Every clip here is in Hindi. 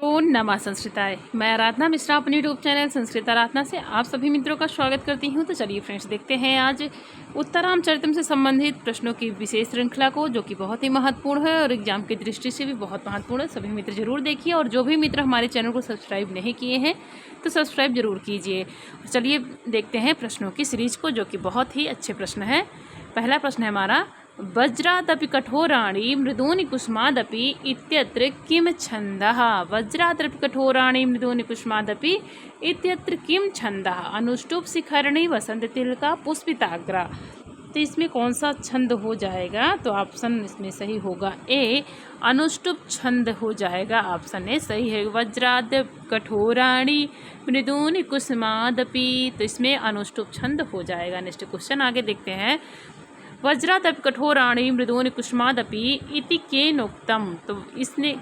तो नमा संस्कृताय, मैं आराधना मिश्रा अपने यूट्यूब चैनल संस्कृत आराधना से आप सभी मित्रों का स्वागत करती हूं। तो चलिए फ्रेंड्स, देखते हैं आज उत्तरामचरितम से संबंधित प्रश्नों की विशेष श्रृंखला को, जो कि बहुत ही महत्वपूर्ण है और एग्जाम की दृष्टि से भी बहुत महत्वपूर्ण है। सभी मित्र जरूर देखिए, और जो भी मित्र हमारे चैनल को सब्सक्राइब नहीं किए हैं तो सब्सक्राइब जरूर कीजिए। चलिए देखते हैं प्रश्नों की सीरीज को, जो कि बहुत ही अच्छे प्रश्न है। पहला प्रश्न है हमारा, वज्रादपि कठोराणि मृदूनि कुसुमादपि इत्यत्र किम छन्दः। वज्रादपि कठोराणि मृदूनि कुसुमादपि इत्यत्र किम छन्दः। अनुष्टुप शिखरिणी वसंत तिलका पुष्पिताग्रा। तो इसमें कौन सा छंद हो जाएगा? तो ऑप्शन इसमें सही होगा ए, अनुष्टुप छंद हो जाएगा। ऑप्शन ए सही है। वज्राद कठोराणि मृदूनि कुसुमादपि, तो इसमें अनुष्टुप छंद हो जाएगा। नेक्स्ट क्वेश्चन आगे देखते हैं। वज्रादपि कठोराणि मृदूनि कुसुमादपि इति केनोक्तम। तो इसने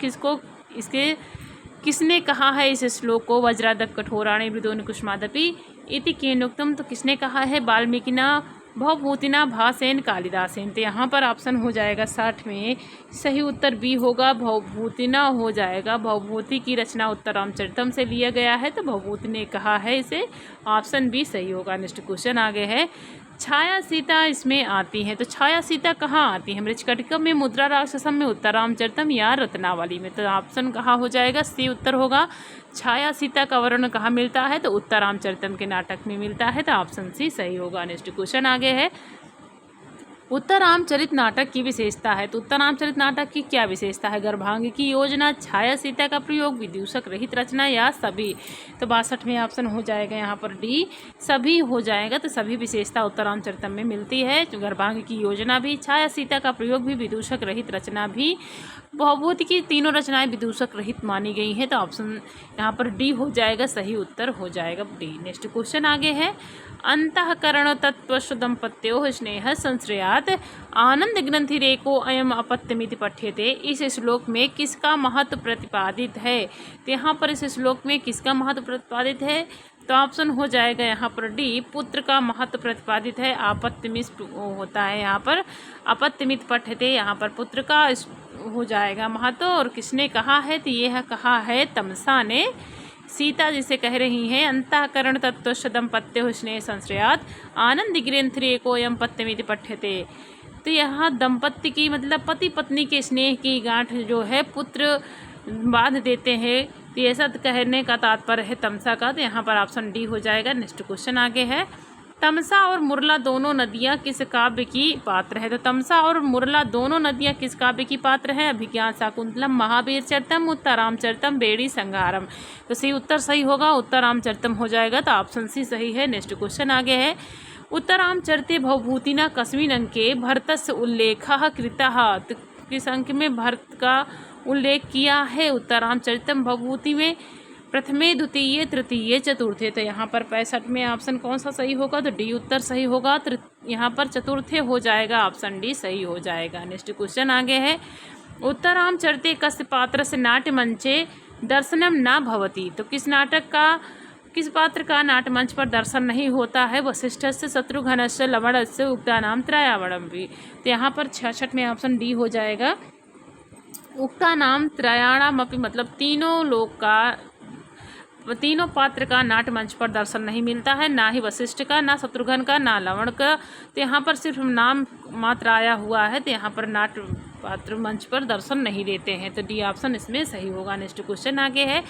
किसने कहा है इस श्लोक को? वज्रादपि कठोराणि मृदूनि कुसुमादपि इति केनोक्तम, तो किसने कहा है? वाल्मीकिना भवभूतिना भासेन कालिदासेन। तो यहाँ पर ऑप्शन हो जाएगा 60 में सही उत्तर बी होगा, भवभूतिना हो जाएगा। भवभूति की रचना उत्तरामचरितम से लिया गया है, तो भवभूति ने कहा है इसे। ऑप्शन बी सही होगा। नेक्स्ट क्वेश्चन आगे है, छाया सीता इसमें आती है। तो छाया सीता कहाँ आती है? मृच्छकटिकम में, मुद्रा राक्षसम में, उत्तरामचरितम या रत्नावली में। तो ऑप्शन कहाँ हो जाएगा? सी उत्तर होगा। छाया सीता का वर्णन कहाँ मिलता है? तो उत्तरामचरितम के नाटक में मिलता है, तो ऑप्शन सी सही होगा। नेक्स्ट क्वेश्चन आगे है, उत्तरामचरित नाटक की विशेषता है। तो उत्तरामचरित नाटक की क्या विशेषता है? गर्भांगी की योजना, छाया सीता का प्रयोग, विदूषक रहित रचना या सभी। तो 62 में ऑप्शन हो जाएगा यहाँ पर डी, सभी हो जाएगा। तो सभी विशेषता उत्तरामचरितम में मिलती है। गर्भांगी की योजना भी, छाया सीता का प्रयोग भी, विदूषक रहित रचना भी, भवभूति की तीनों रचनाएं विदूषक रहित मानी गई हैं। तो ऑप्शन यहाँ पर डी हो जाएगा, सही उत्तर हो जाएगा डी। नेक्स्ट क्वेश्चन आगे है, अंतःकरण तत्त्वस्य दंपत्योः स्नेह संश्रयात् आनंद ग्रंथिरेको अयम अपत्यमिति पठ्यते। इस श्लोक में किसका महत्व प्रतिपादित है? तो यहाँ पर इस श्लोक में किसका महत्व प्रतिपादित है? तो ऑप्शन हो जाएगा यहाँ पर डी, पुत्र का महत्व प्रतिपादित है। आपत्तिमित होता है यहाँ पर, अपत्यमित पठ्यते, यहाँ पर पुत्र का हो जाएगा महत्व। और किसने कहा है? तो यह कहा है तमसा ने। सीता जिसे कह रही हैं, अंतःकरण तत्त्वस्य दंपत्योः स्नेह संश्रयात् आनंद ग्रंथिरेकोऽयं पत्यमिति पठ्यते। तो यहाँ दंपत्ति की मतलब पति पत्नी के स्नेह की गांठ जो है पुत्र बांध देते हैं, तो ऐसा कहने का तात्पर्य है तमसा का। तो यहाँ पर ऑप्शन डी हो जाएगा। नेक्स्ट क्वेश्चन आगे है, तमसा और मुरला दोनों नदियाँ किस काव्य की पात्र है? तो तमसा और मुरला दोनों नदियाँ किस काव्य की पात्र है? अभिज्ञान शाकुंतलम, महावीर चरितम, उत्तरामचरितम, बेड़ी संहारम। तो सही उत्तर सही होगा, उत्तरामचरितम हो जाएगा। तो ऑप्शन सी सही है। नेक्स्ट क्वेश्चन आगे है, उत्तरामचरिते भवभूतिना कस्मिन् अंके भरतस्य उल्लेखः कृतः। तो किस अंक में भरत का उल्लेख किया है उत्तरामचरितम भवभूति में? प्रथमे, द्वितीय, तृतीय, चतुर्थे। तो यहाँ पर 65 में ऑप्शन कौन सा सही होगा? तो डी उत्तर सही होगा। यहाँ पर चतुर्थे हो जाएगा, ऑप्शन डी सही हो जाएगा। नेक्स्ट क्वेश्चन आगे है, उत्तरामचरिते कस्य पात्र से नाट्य मंचे दर्शनम न भवति। तो किस पात्र का नाट्य मंच पर दर्शन नहीं होता है? वशिष्ठस्य, शत्रुघ्नस्य, लवणस्य, उक्तानाम त्रयावणम भी। तो यहाँ पर 66 में ऑप्शन डी हो जाएगा। उक्तानाम त्रयाणाम अपि मतलब तीनों पात्र का नाट्य मंच पर दर्शन नहीं मिलता है, ना ही वशिष्ठ का, ना शत्रुघ्न का, ना लवण का। तो यहाँ पर सिर्फ नाम मात्र आया हुआ है, तो यहाँ पर नाट्य पात्र मंच पर दर्शन नहीं देते हैं। तो डी ऑप्शन इसमें सही होगा। नेक्स्ट क्वेश्चन आगे है,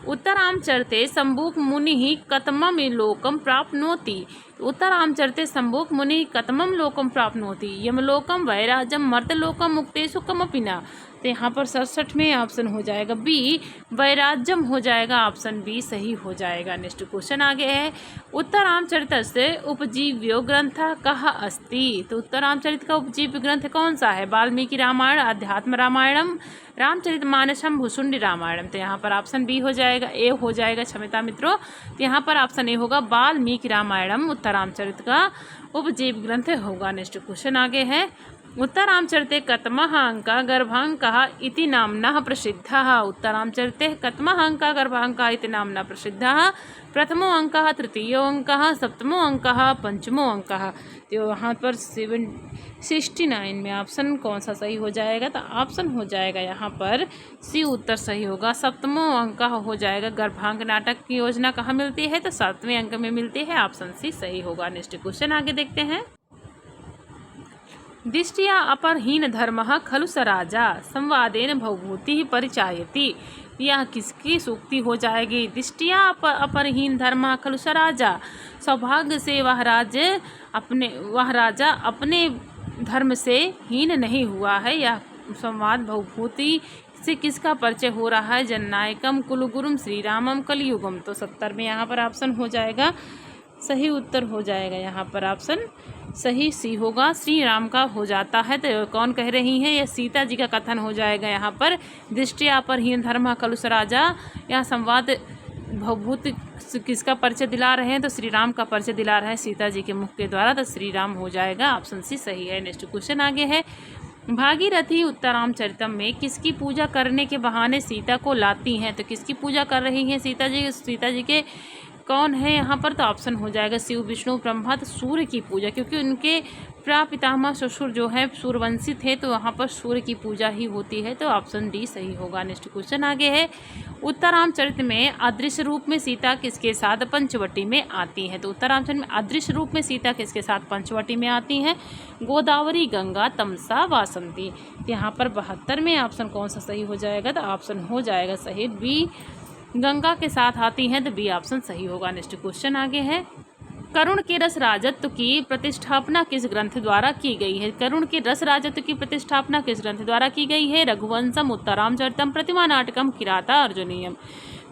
उत्तरामचरिते शंभुक मुनि कतमम लोकम प्राप्नोति। उत्तरामचरिते शंभुक मुनि कतमम लोकम प्राप्नोति, यमलोकम, वैराजम, मर्तलोकम, मुक्तेषु कमपि न। तो यहाँ पर 67 में ऑप्शन हो जाएगा बी, वैराज्यम हो जाएगा। ऑप्शन बी सही हो जाएगा। नेक्स्ट क्वेश्चन आगे है, उत्तरामचरितस्य उपजीव्यो ग्रंथः कः अस्ति। तो उत्तरामचरित का उपजीव्य ग्रंथ कौन सा है? वाल्मीकि रामायण, अध्यात्म रामायणम, रामचरितमानसम, भुसुंडी रामायणम। तो यहाँ पर ऑप्शन बी हो जाएगा, ए हो जाएगा, क्षमता मित्रों। तो यहाँ पर ऑप्शन ए होगा, वाल्मीकि रामायणम उत्तरामचरित का उपजीव ग्रंथ होगा। नेक्स्ट क्वेश्चन आगे है, उत्तरांचरिते कतमः अंकः गर्भाङ्कः इति नाम्नः प्रसिद्धः। उत्तरांचरिते कतमः अंकः गर्भाङ्कः इति नाम्ना प्रसिद्धः। प्रथमो अंकः, तृतीयो अंकः, सप्तमो अंकः, पंचमो अंकः। तो यहाँ पर 69 में ऑप्शन कौन सा सही हो जाएगा? तो ऑप्शन हो जाएगा यहाँ पर सी उत्तर सही होगा। सप्तमो अंक हो जाएगा। गर्भांक नाटक की योजना कहाँ मिलती है? तो 7वें अंक में मिलती है। ऑप्शन सी सही होगा। नेक्स्ट क्वेश्चन आगे देखते हैं। दृष्टिया अपरहीन धर्मः खलु स राजा संवादेन भवभूतिः परिचायति। यह किसकी सूक्ति हो जाएगी? दृष्टिया अपरहीन धर्मः खलु स राजा, सौभाग्य से वह राजा अपने धर्म से हीन नहीं हुआ है। यह संवाद भवभूति से किसका परिचय हो रहा है? जननायकम कुलगुरुम श्री रामम कलियुगम। तो 70 में यहाँ पर ऑप्शन हो जाएगा सही उत्तर हो जाएगा। यहाँ पर ऑप्शन सही सी होगा। श्री राम का हो जाता है। तो कौन कह रही हैं? यह सीता जी का कथन हो जाएगा। यहाँ पर दृष्टिया अपरहीन धर्म कलुष राजा, यह संवाद भवभूत किसका परिचय दिला रहे हैं? तो श्री राम का परिचय दिला रहे हैं सीता जी के मुख के द्वारा। तो श्री राम हो जाएगा। ऑप्शन सी सही है। नेक्स्ट क्वेश्चन आगे है। भागीरथी उत्तरामचरितम में किसकी पूजा करने के बहाने सीता को लाती हैं? तो किसकी पूजा कर रही हैं सीता जी? सीता जी के कौन है यहाँ पर? तो ऑप्शन हो जाएगा शिव, विष्णु, ब्रह्मा। तो सूर्य की पूजा, क्योंकि उनके प्रापितामह ससुर जो है सूर्यवंशी थे, तो वहाँ पर सूर्य की पूजा ही होती है। तो ऑप्शन डी सही होगा। नेक्स्ट क्वेश्चन आगे है। उत्तरामचरित में अदृश्य रूप में सीता किसके साथ पंचवटी में आती है? तो उत्तरामचरित में अदृश्य रूप में सीता किसके साथ पंचवटी में आती हैं? गोदावरी, गंगा, तमसा, वासंती। यहाँ पर 72 में ऑप्शन कौन सा सही हो जाएगा? तो ऑप्शन हो जाएगा सही बी, गंगा के साथ आती हैं। तो बी ऑप्शन सही होगा। नेक्स्ट क्वेश्चन आगे है। करुण के रस राजत्व की प्रतिष्ठापना किस ग्रंथ द्वारा की गई है? करुण के रस राजत्व की प्रतिष्ठापना किस ग्रंथ द्वारा की गई है? रघुवंशम, उत्तरामचरितम, प्रतिमा नाटकम, किराता अर्जुनीयम।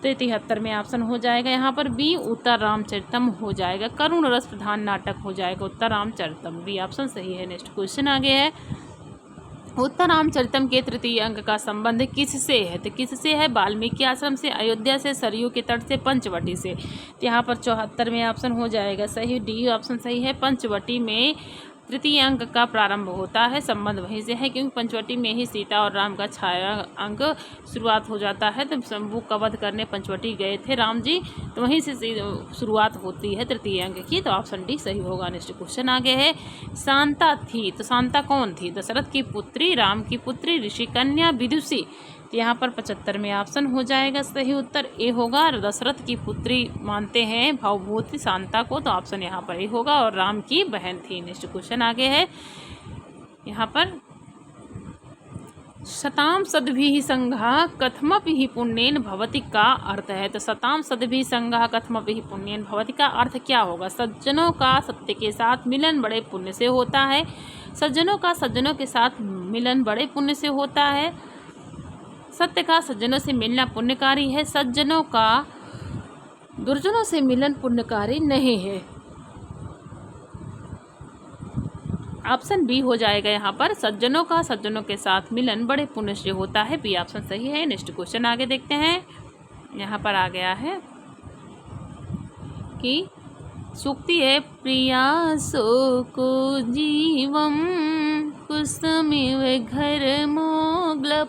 तो 73 में ऑप्शन हो जाएगा यहाँ पर बी, उत्तरामचरितम हो जाएगा। करुण रस प्रधान नाटक हो जाएगा उत्तरामचरितम। बी ऑप्शन सही है। नेक्स्ट क्वेश्चन आगे है। उत्तरामचरितम के तृतीय अंक का संबंध किससे है? तो किससे है? वाल्मीकि आश्रम से, अयोध्या से, सरयू के तट से, पंचवटी से। यहाँ पर 74 में ऑप्शन हो जाएगा सही। डी ऑप्शन सही है। पंचवटी में तृतीय अंक का प्रारंभ होता है। संबंध वहीं से है, क्योंकि पंचवटी में ही सीता और राम का छाया अंक शुरुआत हो जाता है। तो शंभू का वध करने पंचवटी गए थे राम जी, तो वहीं से शुरुआत होती है तृतीय अंक की। तो ऑप्शन डी सही होगा। नेक्स्ट क्वेश्चन आगे है। शांता थी, तो शांता कौन थी? दशरथ की पुत्री, राम की पुत्री, ऋषि कन्या, विदुषी। यहाँ पर 75 में ऑप्शन हो जाएगा सही उत्तर ए होगा। दशरथ की पुत्री मानते हैं भवभूति शांता को। तो ऑप्शन यहाँ पर ए होगा। और राम की बहन थी। नेक्स्ट क्वेश्चन आगे है। यहाँ पर शताम सद्भिः संघः कथमपि पुण्येन भवति का अर्थ है? तो शताम सद्भिः संघः कथमपि पुण्येन भवति का अर्थ क्या होगा? सज्जनों का सत्य के साथ मिलन बड़े पुण्य से होता है। सज्जनों का सज्जनों के साथ मिलन बड़े पुण्य से होता है। सत्य का सज्जनों से मिलना पुण्यकारी है। सज्जनों का दुर्जनों से मिलन पुण्यकारी नहीं है। ऑप्शन बी हो जाएगा यहाँ पर। सज्जनों का सज्जनों के साथ मिलन बड़े पुण्य से होता है। बी ऑप्शन सही है। नेक्स्ट क्वेश्चन आगे देखते हैं। यहाँ पर आ गया है कि सूक्ति है प्रियासो को जीवम कुसुमिव घरमोग्लपयति।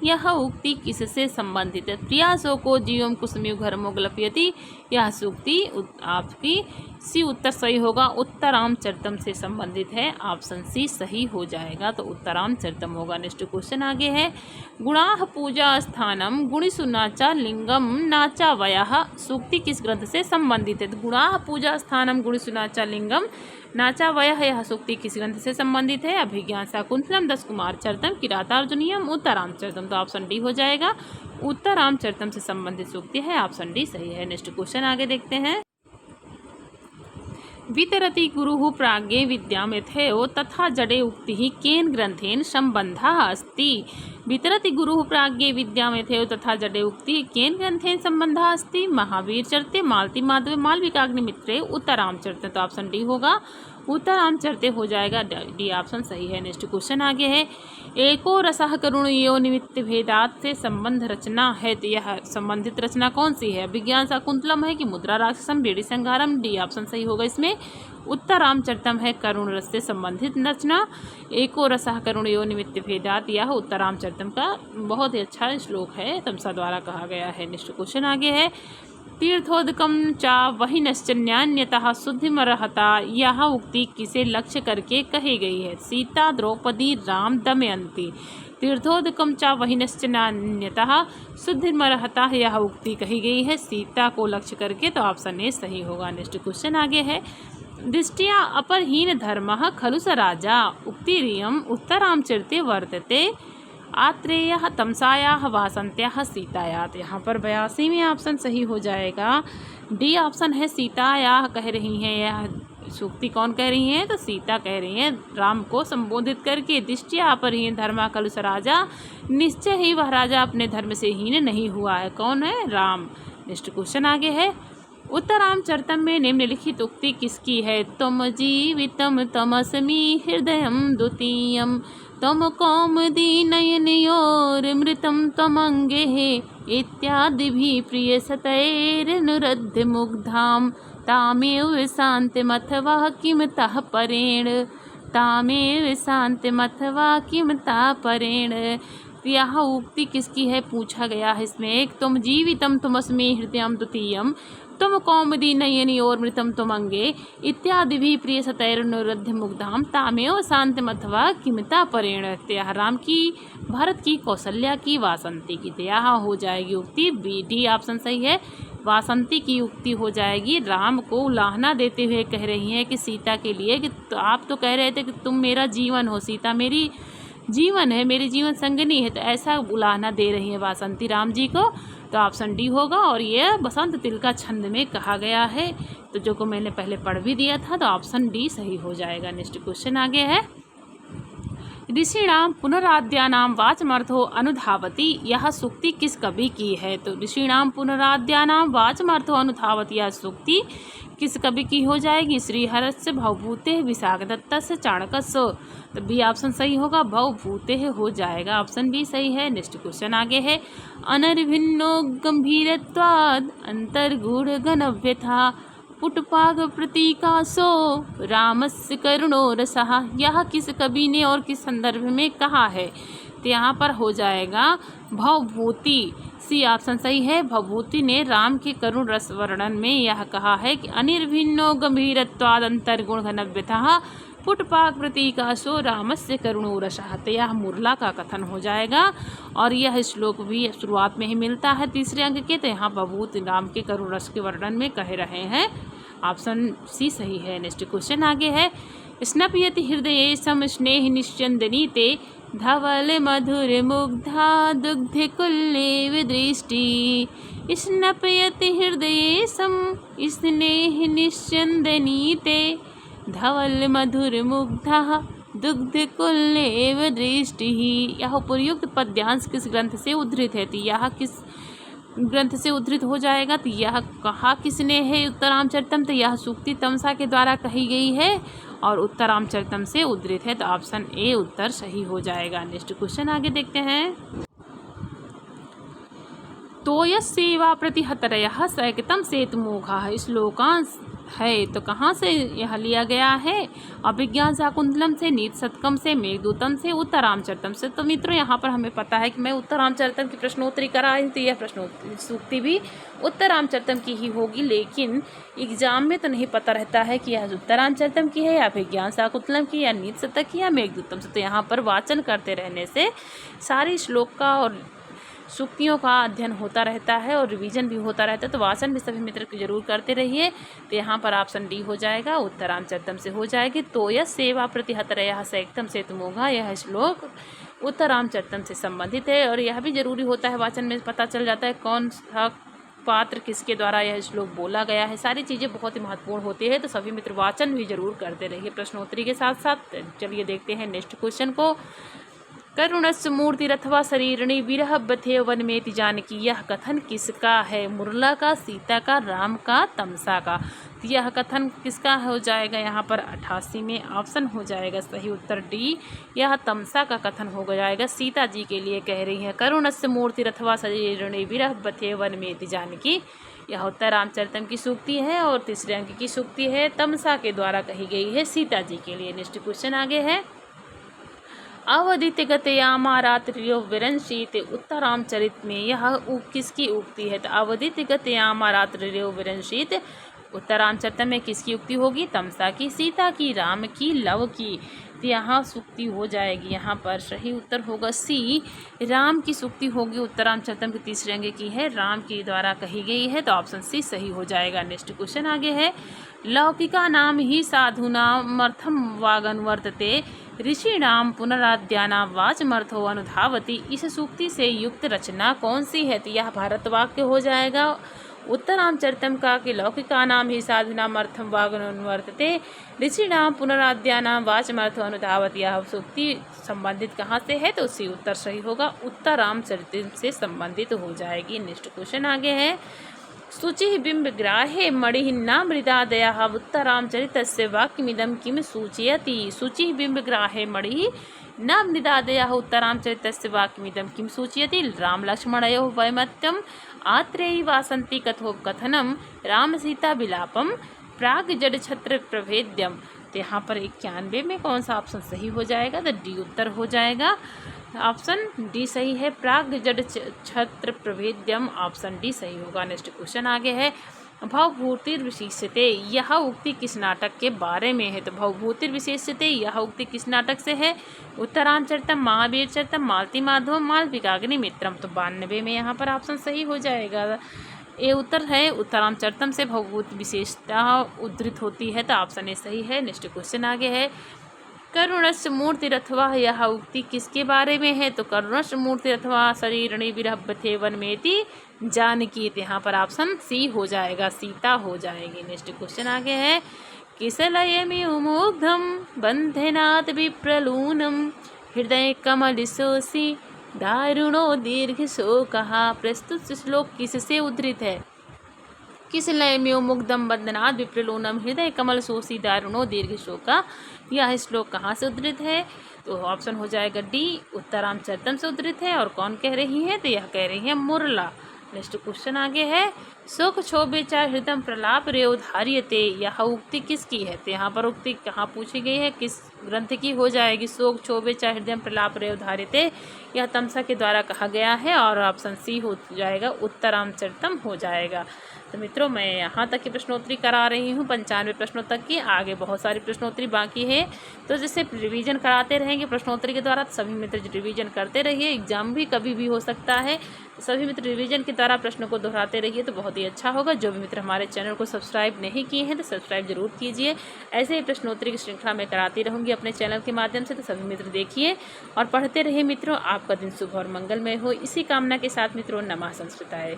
यह उक्ति किससे संबंधित है? प्रियासो को जीवम कुसुमिव घरमोग्लपयति। यह सूक्ति आपकी सी उत्तर सही होगा। उत्तरामचरितम से संबंधित है। ऑप्शन सी सही हो जाएगा। तो उत्तरामचरितम होगा। नेक्स्ट क्वेश्चन आगे है। गुणाः पूजा स्थानम गुणिषु नाचा लिंगम नाचा वयः। सूक्ति किस ग्रंथ से संबंधित है? गुणाः पूजा स्थानम गुणिषु नाचा लिंगम नाचा वयः। यह सूक्ति किस ग्रंथ से संबंधित है? अभिज्ञान शाकुंतलम, दश कुमार चरितम, किरातार्जुनीयम, उत्तरामचरितम। तो ऑप्शन डी हो जाएगा। उत्तरामचरितम से संबंधित सूक्ति है। ऑप्शन डी सही है। नेक्स्ट क्वेश्चन आगे देखते हैं। वितरति गुरुः प्राज्ञे विद्यां यथैव तथा जडे उक्तिः केन ग्रंथेन संबंधः अस्ति। वितरति गुरुः प्राज्ञे विद्यां यथैव तथा जडे उक्तिः केन ग्रंथेन संबंधः अस्ति। महावीर चरिते, मालती माधवे, मालविकाग्निमित्रे, उत्तरामचरितम। तो ऑप्शन डी होगा। उत्तराम चरते हो जाएगा, डी ऑप्शन सही है। नेक्स्ट क्वेश्चन आगे है, एको रसः करुण यो निमित्त भेदात से संबंध रचना है, तो यह संबंधित रचना कौन सी है? विज्ञान शाकुंतलम है कि मुद्रा राक्षसम, बेड़ी संहारम, डी ऑप्शन सही होगा इसमें। उत्तरामचरितम है करुण रस से संबंधित रचना। एको रसः करुण यो निमित्त भेदात, यह उत्तरामचरितम का बहुत ही अच्छा श्लोक है, तमसा द्वारा कहा गया है। नेक्स्ट क्वेश्चन आगे है, तीर्थोदकम चा वहिनश्चन्यान्यतः शुद्धिमर्हता, यह उक्ति किसे लक्ष्य करके कही गई है? सीता, द्रौपदी, राम, दमयंती। तीर्थोदकम चा वहिनश्चन्यान्यतः शुद्धिमर्हता, यह उक्ति कही गई है सीता को लक्ष्य करके, तो ऑप्शन ए सही होगा। नेक्स्ट क्वेश्चन आगे है, दृष्टिया अपरहीन धर्मः खलु स राजा, उक्तिरियम् उत्तरामचरिते वर्तते, आत्रेयः तमसायाः वासन्त्याः सीतायात। यहाँ पर 82वें ऑप्शन सही हो जाएगा, डी ऑप्शन है सीतायाः कह रही हैं। यह सूक्ति कौन कह रही हैं? तो सीता कह रही हैं राम को संबोधित करके। दृष्टिया अपरहीन धर्मा खलु स राजा, निश्चय ही वह राजा अपने धर्म से हीन नहीं हुआ है। कौन है? राम। नेक्स्ट क्वेश्चन आगे है, उत्तरामचरितम में निम्नलिखित उक्ति किसकी है? तुम जीवितम तमस्मि हृदयम द्वितीयम, तम कौमुदी नयनयोर्मृतं त्वमंगे इत्यादि भी प्रिय सतैर्नुरध्य मुग्धाम, तामेव शान्तिमथवा किमतः परेण, तामेव शान्तिमथवा किमतः परेण। यह उक्ति किसकी है पूछा गया है इसमें। एक, तुम जीवितम तुमस्मे हृदयम द्वितीयम, तुम कौमुदी नयनी और मृतम तुमंगे इत्यादि भी प्रिय सतैर्नुरध्य मुग्धाम, तामेव शांतिमथवा किमता परेण। यह राम की, भारत की, कौशल्या की, वासंती की, तो यहाँ हो जाएगी उक्ति बी, डी ऑप्शन सही है। वासंती की उक्ति हो जाएगी। राम को उलाहना देते हुए कह रही हैं कि सीता के लिए कि तो आप तो कह रहे थे कि तुम मेरा जीवन हो, सीता मेरी जीवन है, मेरी जीवन संगनी है, तो ऐसा उलाहना दे रही है वासंती राम जी को, तो ऑप्शन डी होगा। और यह बसंत तिल का छंद में कहा गया है, तो जो को मैंने पहले पढ़ भी दिया था, तो ऑप्शन डी सही हो जाएगा। नेक्स्ट क्वेश्चन आगे है, ऋषिणाम पुनराद्यानाम वाचमर्थो अनुधावती, यह सूक्ति किस कवि की है? तो ऋषिणाम पुनराद्यानाम वाचमर्थो अनुधावती, यह सूक्ति किस कवि की हो जाएगी? श्रीहर्ष भवभूते विशाखदत्त से चाणक्य, तो बी ऑप्शन सही होगा, भवभूते हो जाएगा, ऑप्शन बी सही है। नेक्स्ट क्वेश्चन आगे है, अनर्भिन्नो गंभीरत्वाद अंतर्गूढ़ गणव्यथा, पुटपाग प्रतीकासो रामस्य करुणो रसः, यह किस कवि ने और किस संदर्भ में कहा है? तो यहाँ पर हो जाएगा भवभूति, सी ऑप्शन सही है। भवभूति ने राम के करुण रस वर्णन में यह कहा है कि अनिर्भिन्नो गंभीरत्वाद अंतर्गुण घनव्यथा, पुटपाक प्रतीकासो रामस्य करुणो रसः, तो यह मुरला का कथन हो जाएगा। और यह श्लोक भी शुरुआत में ही मिलता है तीसरे अंक के, तो यहाँ भवभूति राम के करुण रस के वर्णन में कह रहे हैं, ऑप्शन सी सही है। नेक्स्ट क्वेश्चन आगे है, स्नपयति हृदये सम स्नेह निश्चंदनी ते, धवल मधुर मुग्धा दुग्ध कुल्ले दृष्टि, स्नपयति हृदये सम स्नेह निश्चंदनी ते, धवल मधुर मुग्धा दुग्ध कुल्लेव दृष्टि। यह उपयुक्त पद्यांश किस ग्रंथ से उद्धृत है? तो यह किस ग्रंथ से उद्धृत हो जाएगा? तो यह कहा किसने है उत्तरामचरितम? तो यह सूक्ति तमसा के द्वारा कही गई है और उत्तरामचरितम से उद्धृत है, तो ऑप्शन ए उत्तर सही हो जाएगा। नेक्स्ट क्वेश्चन आगे देखते हैं, तोयस्सेवा प्रतिहतरयः सैकतम सेतुमोघः, श्लोकांश है, तो कहाँ से यह लिया गया है? अभिज्ञान शाकुंतलम से, नीति शतकम से, मेघदूतम से, उत्तरामचरितम से। तो मित्रों यहाँ पर हमें पता है कि मैं उत्तरामचरितम की प्रश्नोत्तरी करा रही थी, यह प्रश्नोत्तरी सूक्ति भी उत्तरामचरितम की ही होगी, लेकिन एग्जाम में तो नहीं पता रहता है कि यह उत्तरामचरितम की है या अभिज्ञान शाकुंतलम की या नीति शतक की या मेघदूतम से। तो यहाँ पर वाचन करते रहने से सारी श्लोक का और सूक्तियों का अध्ययन होता रहता है और रिवीजन भी होता रहता है, तो वाचन भी सभी मित्र की जरूर करते रहिए। तो यहाँ पर ऑप्शन डी हो जाएगा, उत्तरामचरितम से हो जाएगी। तो यह सेवा प्रतिहतरयः सैकतम सेतुमोघः, यह श्लोक उत्तरामचरितम से संबंधित है। और यह भी जरूरी होता है, वाचन में पता चल जाता है कौन सा पात्र किसके द्वारा यह श्लोक बोला गया है, सारी चीज़ें बहुत ही महत्वपूर्ण होती है। तो सभी मित्र वाचन भी जरूर करते रहिए प्रश्नोत्तरी के साथ साथ। चलिए देखते हैं नेक्स्ट क्वेश्चन को। करुणस्य मूर्तिरथवा शरीरिणी विरह बथे वनमेति जानकी। यह कथन किसका है? मुरला का, सीता का, राम का, तमसा का। तो यह कथन किसका हो जाएगा? यहाँ पर 88 में ऑप्शन हो जाएगा सही उत्तर डी। यह तमसा का कथन हो जाएगा, सीता जी के लिए कह रही है। करुणस्य मूर्तिरथवा शरीरिणी विरह बथे वनमेति जानकी। यह उत्तर रामचरितम की सूक्ति है और तीसरे अंक की सूक्ति है, तमसा के द्वारा कही गई है सीता जी के लिए। नेक्स्ट क्वेश्चन आगे है। अवदित गतयामा रात्रियो विरंशीत। उत्तर रामचरित में यह किसकी उक्ति है? तो अवदित गतयामा रात्रियो विरंशीत उत्तर रामचरित में किसकी उक्ति होगी? तमसा की, सीता की, राम की, लव की। तो यहाँ सूक्ति हो जाएगी, यहाँ पर सही उत्तर होगा सी, राम की सूक्ति होगी। उत्तर रामचरितम के तीसरे अंग की है, राम के द्वारा कही गई है, तो ऑप्शन सी सही हो जाएगा। नेक्स्ट क्वेश्चन आगे है। लौकिका नाम ही साधूनामर्थम वागनुवर्तते ऋषिणाम पुनराद्यानाम वाचमर्थो अनुधावती। इस सूक्ति से युक्त रचना कौन सी है? तो यह भारत वाक्य हो जाएगा उत्तर रामचरितम का कि लौकिका नाम ही साधूनाम अर्थम वागनुवर्तते ऋषिणाम पुनराद्यानाम वाचमर्थो अनुधावती। यह सूक्ति संबंधित कहाँ से है? तो उसी उत्तर सही होगा, उत्तर रामचरितम से संबंधित हो जाएगी। नेक्स्ट क्वेश्चन आगे है। शुचि बिंबग्राहे मणिहिन्ना मृदादया उत्तर रामचरितस्य वाक्यमिदं किम सूचयति। शुचि बिंबग्राहे मणि न मृदादया उत्तर रामचरितस्य वाक्यमिदं किम सूचयति। राम लक्ष्मणयोः वैमत्यम आत्रेयी वासंती कथोपकथनम राम सीता विलापम प्राग जड छत्र प्रभेद्यम। तो यहाँ पर 91 में कौन सा ऑप्शन सही हो जाएगा? तो डी उत्तर हो जाएगा, ऑप्शन डी सही है, प्राग जड छत्र प्रभेद्यम, ऑप्शन डी सही होगा। नेक्स्ट क्वेश्चन आगे है। भवभूतिर्विशेष्यते यह उक्ति किस नाटक के बारे में है? तो भवभूतिर्विशेष्यते यह उक्ति किस नाटक से है? उत्तर रामचरितम, महावीर चरितम, मालती माधवम, मालविकाग्निमित्रम। तो 92 में यहाँ पर ऑप्शन सही हो जाएगा। ये उत्तर है, उत्तर रामचरितम से भवभूति विशेषता उद्धृत होती है, तो ऑप्शन ए सही है। नेक्स्ट क्वेश्चन आगे है। करुणस्य मूर्तिरथवा यह उक्ति किसके बारे में है? तो करुणस्य मूर्तिरथवा शरीरिणी विरह बथे वनमेति जानकी। यहाँ पर ऑप्शन सी हो जाएगा, सीता हो जाएगी। नेक्स्ट क्वेश्चन आगे है। किसलयमिमुग्धं बन्धनात् विप्रलूनं हृदय कमलशोषि दारुणो दीर्घ शोकः। प्रस्तुत श्लोक किससे उद्धृत है? किस लय में मुग्धम बंधनाद विप्रलोनम हृदय कमल शोषी दारुणो दीर्घ शोका। यह श्लोक कहाँ से उद्धृत है? तो ऑप्शन हो जाएगा डी, उत्तर रामचरितम से उद्धृत है। और कौन कह रही है? तो यह कह रही है मुरला। नेक्स्ट क्वेश्चन आगे है। शोक क्षोभे च हृदय प्रलाप रेव धार्यते यह उक्ति किसकी है? तो यहाँ पर उक्ति कहाँ पूछी गई है, किस ग्रंथ की हो जाएगी? शोक क्षोभे च हृदय प्रलाप रेव धार्यते यह तमसा के द्वारा कहा गया है, और ऑप्शन सी हो जाएगा, उत्तर रामचरितम हो जाएगा। तो मित्रों, मैं यहाँ तक की प्रश्नोत्तरी करा रही हूँ, 95 प्रश्नों तक की। आगे बहुत सारी प्रश्नोत्तरी बाकी है, तो जैसे रिवीजन कराते रहेंगे प्रश्नोत्तरी के द्वारा, तो सभी मित्र रिवीजन करते रहिए। एग्जाम भी कभी भी हो सकता है, तो सभी मित्र रिवीजन के द्वारा प्रश्नों को दोहराते रहिए तो बहुत ही अच्छा होगा। जो भी मित्र हमारे चैनल को सब्सक्राइब नहीं किए हैं तो सब्सक्राइब जरूर कीजिए। ऐसे ही प्रश्नोत्तरी की श्रृंखला में कराती रहूँगी अपने चैनल के माध्यम से, तो सभी मित्र देखिए और पढ़ते रहिए। मित्रों, आपका दिन शुभ और मंगलमय हो, इसी कामना के साथ मित्रों, नमः संस्कृताय।